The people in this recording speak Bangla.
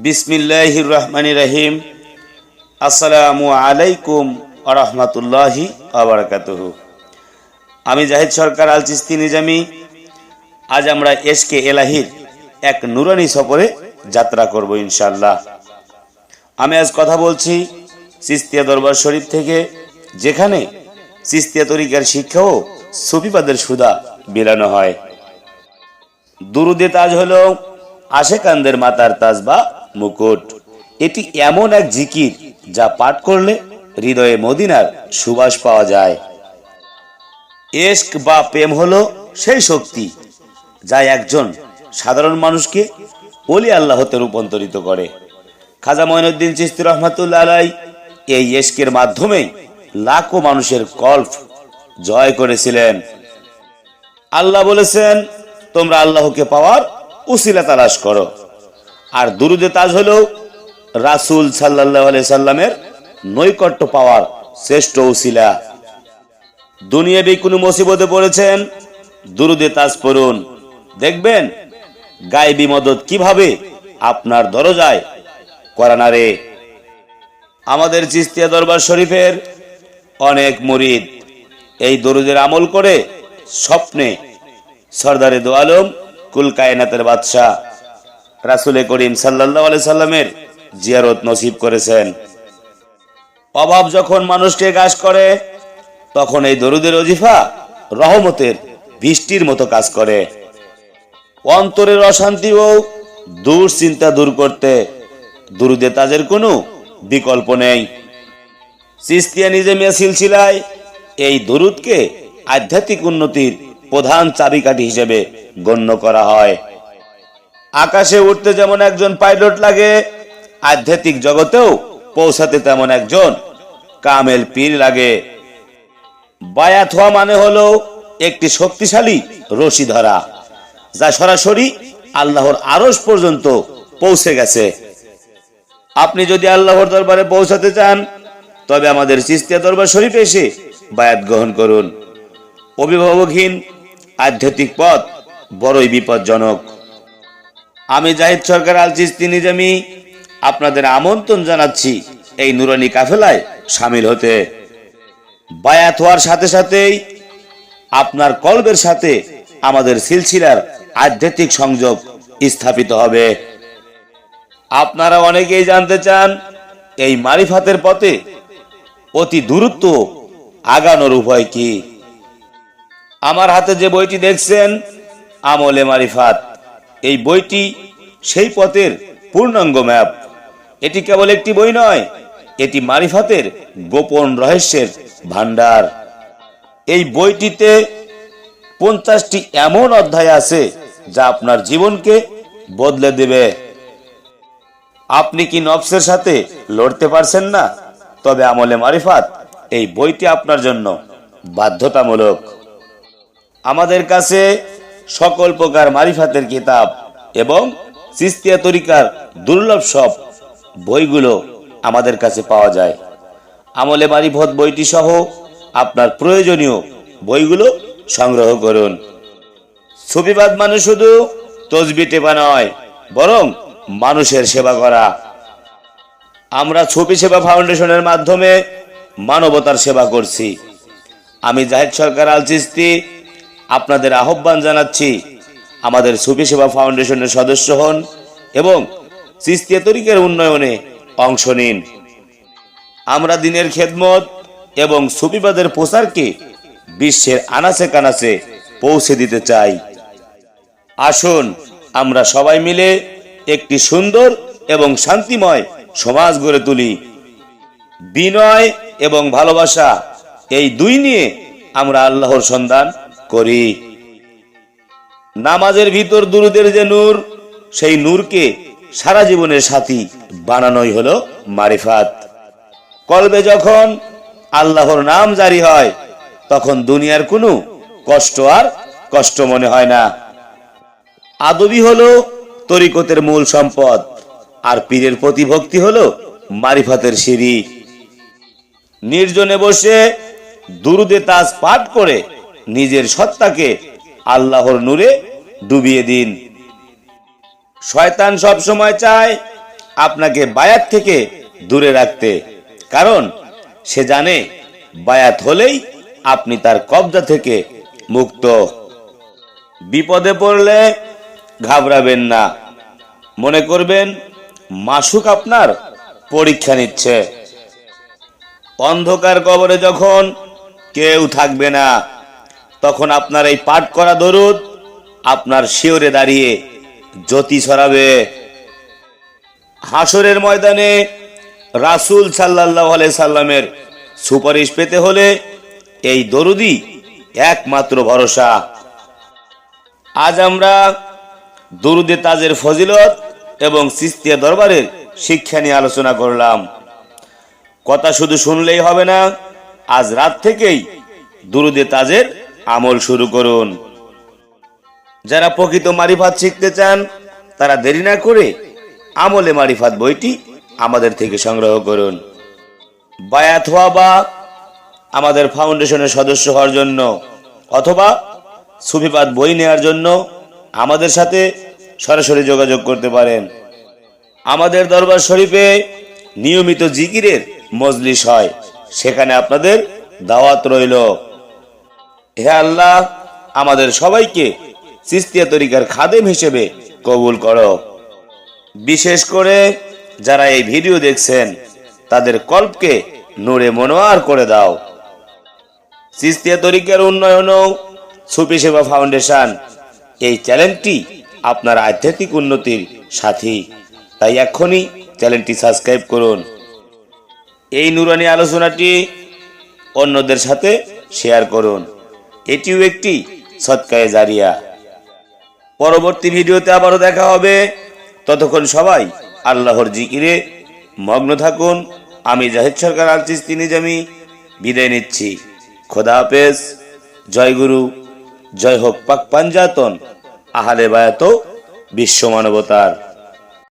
বিসমিল্লাহির রহমানির রহিম। আসসালামু আলাইকুম ওয়া রাহমাতুল্লাহি ওয়া বারাকাতুহু। আমি জাহিদ সরকার আল চিস্তি নিজামী। আজ আমরা এশকে এলাহির এক নুরানি সফরে যাত্রা করব ইনশাআল্লাহ। আমি আজ কথা বলছি চিস্তিয়া দরবার শরীফ থেকে, যেখানে চিস্তিয়া তরিকার শিক্ষা ও সুফিবাদের সুধা বিলানো হয়। দুরুদে তাজ হলো আশেকানদের মাতার তাজ বা মুকুট। এটি এমন এক জিকির যা পাঠ করলে হৃদয়ে মদিনার সুবাস পাওয়া যায়। ইশক বা প্রেম হলো সেই শক্তি যা একজন সাধারণ মানুষকে ওলি আল্লাহ হতে রূপান্তরিত করে। খাজা মঈনুদ্দিন চিশতি রহমাতুল্লাহ আলাইহি এই ইশকের মাধ্যমেই লাখো মানুষের কল্প জয় করেছিলেন। আল্লাহ বলেছেন, তোমরা আল্লাহকে পাওয়ার উসিলা তালাশ করো। আর দুরুদে তাজ হলো রাসূল সাল্লাল্লাহু আলাইহি সাল্লামের নৈকট্য পাওয়ার শ্রেষ্ঠ উসিলা। দুনিয়াবি কোনো মুসিবতে পড়েছেন, দুরুদে তাজ পড়ুন, দেখবেন গায়েবী মদদ কিভাবে আপনার দরজায় করা নারে। আমাদের চিস্তিয়া দরবার শরীফের অনেক মুরিদ এই দরুদের আমল করে স্বপ্নে সরদারে দো আলম কুল কায়নাতের বাদশাহ রাসূল করিম সাল্লাল্লাহু আলাইহি সাল্লামের জিয়ারত নসিব করেছেন। অভাব যখন মানুষকে গ্রাস করে, তখন এই দরুদের ওজিফা রহমতের বৃষ্টির মতো কাজ করে। অন্তরের অশান্তি ও দুশ্চিন্তা দূর করতে দুরুদে তাজের কোনো বিকল্প নেই। চিস্তিয়া নিজামিয়া সিলসিলায় এই দরুদকে আধ্যাত্মিক উন্নতির প্রধান চাবিকাঠি হিসেবে গণ্য করা হয়। আকাশে উঠতে যেমন একজন পাইলট লাগে, আধ্যাত্মিক জগতেও পৌঁছাতে তেমন একজন কামেল পীর লাগে। বায়াত হওয়া মানে হলো একটি শক্তিশালী রশি ধরা, যা সরাসরি আল্লাহর আরশ পর্যন্ত পৌঁছে গেছে। আপনি যদি আল্লাহর দরবারে পৌঁছাতে চান, তবে আমাদের চিস্তিয়া দরবার শরীফে এসে বায়াত গ্রহণ করুন। অভিভাবকহীন আধ্যাত্মিক পথ বড়ই বিপজ্জনক। আমি জাহিদ সরকার আল চিস্তি নিজামী আপনাদের আমন্ত্রণ জানাচ্ছি এই নুরানি কাফেলায় শামিল হতে। বায়াত হওয়ার সাথে সাথেই আপনার কলবের সাথে আমাদের সিলসিলার আধ্যাত্মিক সংযোগ স্থাপিত হবে। আপনারা অনেকেই জানতে চান এই মারিফাতের পথে অতি দ্রুত আগানোর উপায় কি। আমার হাতে যে বইটি দেখছেন, আমলে মারিফাত, এই বইটি সেই পথের পূর্ণাঙ্গ ম্যাপ। এটি কেবল একটি বই নয়, এটি মারিফাতের গোপন রহস্যের ভান্ডার। এই বইটিতে 50টি এমন অধ্যায় আছে যা আপনার জীবনকে বদলে দেবে। আপনি কি নফসের সাথে লড়তে পারছেন না? তবে আমলে মারিফাত এই বইটি আপনার জন্য বাধ্যতামূলক। আমাদের কাছে সকল প্রকার মারিফাতের কিতাব এবং চিস্তিয়া তরিকার দুর্লভ সব বইগুলো আমাদের কাছে পাওয়া যায়। আমলে মারিফত বইটি সহ আপনার প্রয়োজনীয় বইগুলো সংগ্রহ করুন। সুফিবাদ মানে শুধু তসবিহ টেপা নয়, বরং মানুষের সেবা করা। আমরা সুফি সেবা ফাউন্ডেশনের মাধ্যমে মানবতার সেবা করছি। আমি জাহিদ সরকার আল চিস্তি আপনাদের আহ্বান জানাচ্ছি, আমাদের সুফি সেবা ফাউন্ডেশনের সদস্য হন এবং চিস্তিয়া তরিকার উন্নয়নে অংশ নিন। আমরা দ্বীনের খেদমত এবং সুফিবাদের প্রচারকে বিশ্বের আনাচে কানাচে পৌঁছে দিতে চাই। আসুন আমরা সবাই মিলে একটি সুন্দর এবং শান্তিময় সমাজ গড়ে তুলি। বিনয় এবং ভালোবাসা এই দুই নিয়ে আমরা আল্লাহর সন্ধান করি। নামাজের ভিতর দুরুদের যে নূর, সেই নূরকে সারা জীবনের সাথী বানানোই হলো মারিফাত। কলবে যখন আল্লাহর নাম জারি হয়, তখন দুনিয়ার কোনো কষ্ট আর কষ্ট মনে হয় না। আদবি হলো তরিকতের মূল সম্পদ, আর পীরের প্রতি ভক্তি হলো মারিফাতের সিঁড়ি। নির্জনে বসে দুরুদে তাজ পাঠ করে নিজের সত্তাকে আল্লাহর নূরে ডুবিয়ে দিন। শয়তান সব সময় চায় আপনাকে বায়াত থেকে দূরে রাখতে, কারণ সে জানে বায়াত হলেই আপনি তার কবজা থেকে মুক্ত। বিপদে পড়লে ঘাবড়াবেন না, মনে করবেন মাশউক আপনার পরীক্ষা নিচ্ছে। অন্ধকার কবরে যখন কেউ থাকবে না, তখন আপনার এই পাঠ করা দরুদ আপনার শিওরে দাঁড়িয়ে জ্যোতি ছড়াবে। হাসরের ময়দানে রাসূল সাল্লাল্লাহু আলাইহি সাল্লামের সুপারিশ পেতে হলে এই দরুদই একমাত্র ভরসা। আজ আমরা দরুদে তাজের ফজিলত এবং চিশতিয়া দরবারের শিক্ষা নিয়ে আলোচনা করলাম। কথা শুধু শুনলেই হবে না, আজ রাত থেকেই দরুদে তাজের আমল শুরু করুন। যারা প্রকৃত মারিফাত শিখতে চান তারা দেরি না করে আমলে মারিফাত বইটি আমাদের থেকে সংগ্রহ করুন। বায়াত হওয়া বা আমাদের ফাউন্ডেশনের সদস্য হওয়ার জন্য অথবা সুফিবাদ বই নেওয়ার জন্য আমাদের সাথে সরাসরি যোগাযোগ করতে পারেন। আমাদের দরবার শরীফে নিয়মিত জিকিরের মজলিস হয়, সেখানে আপনাদের দাওয়াত রইল। হে আল্লাহ, আমাদের সবাইকে চিশতিয়া তরিকার খাদেম হিসেবে কবুল করো। বিশেষ করে যারা এই ভিডিও দেখছেন তাদের কল্পকে নূরে মনোয়ার করে দাও। চিশতিয়া তরিকার উন্নয়ন ও সুফি সেবা ফাউন্ডেশন এই চ্যানেলটি আপনার আধ্যাত্মিক উন্নতির সাথী, তাই এখনই চ্যানেলটি সাবস্ক্রাইব করুন। এই নুরানি আলোচনাটি অন্যদের সাথে শেয়ার করুন, এটিও একটি সদকায়ে জারিয়া। পরবর্তী ভিডিওতে আবারও দেখা হবে, ততক্ষণ সবাই আল্লাহর জিকিরে মগ্ন থাকুন। আমি জাহিদ সরকার আল চিশতি নিজামী বিদায় নিচ্ছি। খোদা হাফেজ। জয় গুরু, জয় হোক পাক পাঞ্জাতন, আহলে বায়াত, বিশ্ব মানবতার।